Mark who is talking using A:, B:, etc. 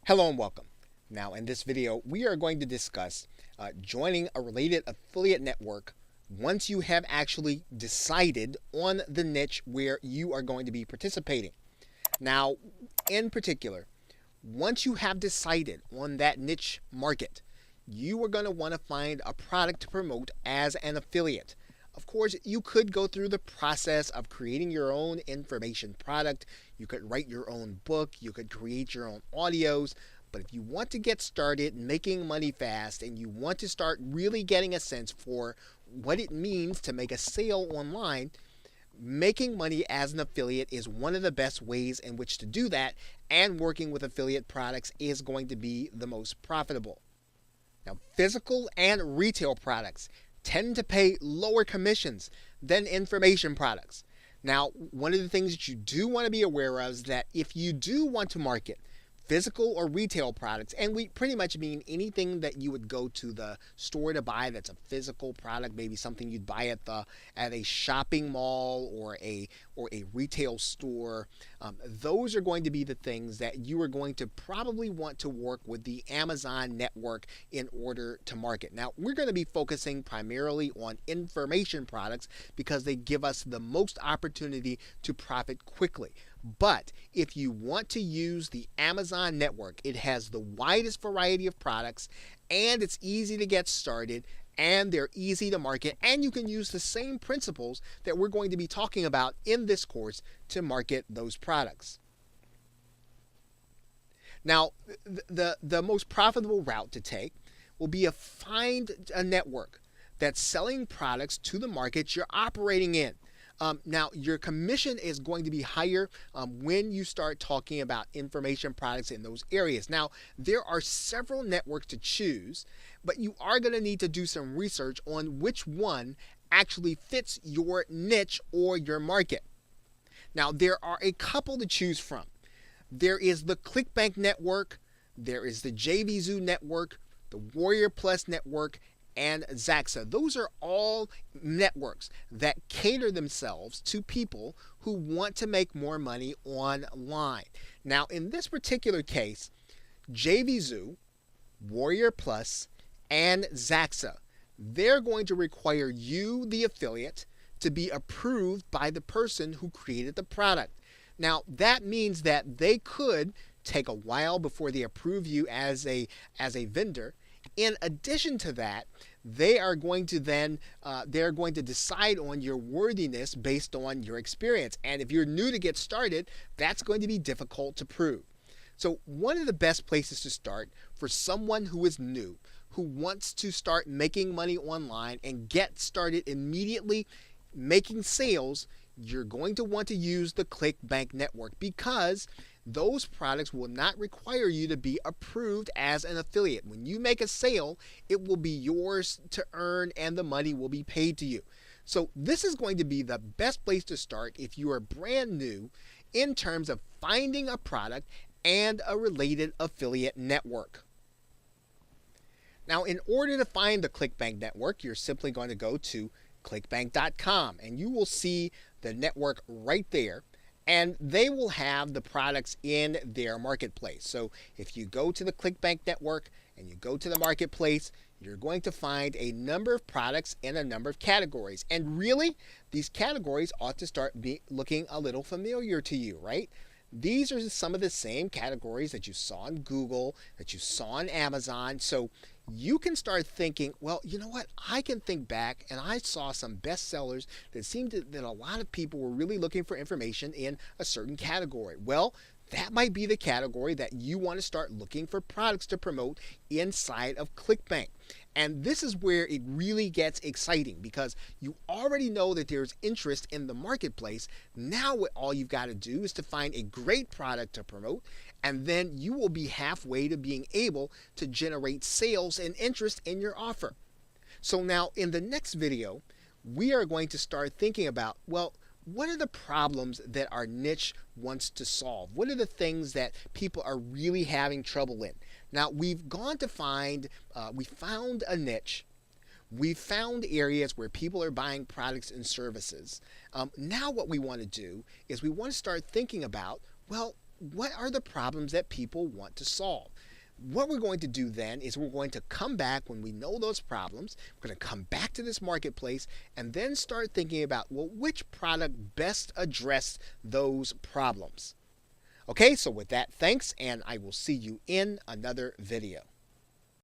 A: Hello and welcome. Now, in this video, we are going to discuss joining a related affiliate network once you have actually decided on the niche where you are going to be participating. Now, in particular, once you have decided on that niche market, you are going to want to find a product to promote as an affiliate. Of course, you could go through the process of creating your own information product. You could write your own book. You could create your own audios. But if you want to get started making money fast and you want to start really getting a sense for what it means to make a sale online, making money as an affiliate is one of the best ways in which to do that, and working with affiliate products is going to be the most profitable. Now, physical and retail products tend to pay lower commissions than information products. Now, one of the things that you do want to be aware of is that if you do want to market physical or retail products, and we pretty much mean anything that you would go to the store to buy that's a physical product, maybe something you'd buy at a shopping mall or a retail store. Those are going to be the things that you are going to probably want to work with the Amazon network in order to market. Now, we're going to be focusing primarily on information products because they give us the most opportunity to profit quickly. But if you want to use the Amazon network, it has the widest variety of products, and it's easy to get started, and they're easy to market, and you can use the same principles that we're going to be talking about in this course to market those products. Now, the most profitable route to take will be to find a network that's selling products to the market you're operating in. Now, your commission is going to be higher when you start talking about information products in those areas. Now, there are several networks to choose, but you are going to need to do some research on which one actually fits your niche or your market. Now, there are a couple to choose from. There is the ClickBank network, there is the JVZoo network, the Warrior Plus network, and Zaxa. Those are all networks that cater themselves to people who want to make more money online. Now, in this particular case, JVZoo, Warrior Plus, and Zaxa, they're going to require you, the affiliate, to be approved by the person who created the product. Now, that means that they could take a while before they approve you as a vendor. In addition to that, they are going to they're going to decide on your worthiness based on your experience. And if you're new to get started, that's going to be difficult to prove. So one of the best places to start for someone who is new, who wants to start making money online and get started immediately making sales, you're going to want to use the ClickBank network because those products will not require you to be approved as an affiliate. When you make a sale, it will be yours to earn and the money will be paid to you. So this is going to be the best place to start if you are brand new in terms of finding a product and a related affiliate network. Now, in order to find the ClickBank network, you're simply going to go to clickbank.com and you will see the network right there. And they will have the products in their marketplace. So if you go to the ClickBank network and you go to the marketplace, you're going to find a number of products in a number of categories. And really, these categories ought to start looking a little familiar to you, right? These are some of the same categories that you saw on Google, that you saw on Amazon. So you can start thinking, well, you know what? I can think back and I saw some bestsellers that seemed that a lot of people were really looking for information in a certain category. Well, that might be the category that you want to start looking for products to promote inside of ClickBank. And this is where it really gets exciting because you already know that there's interest in the marketplace. Now what all you've got to do is to find a great product to promote, and then you will be halfway to being able to generate sales and interest in your offer. So now in the next video, we are going to start thinking about, well, what are the problems that our niche wants to solve? What are the things that people are really having trouble in? Now, we've gone to we found a niche. We found areas where people are buying products and services. Now what we want to do is we want to start thinking about, well, what are the problems that people want to solve? what we're going to do then is we're going to come back when we know those problems. We're going to come back to this marketplace and then start thinking about, well, which product best addressed those problems. Okay, so with that, thanks, and I will see you in another video.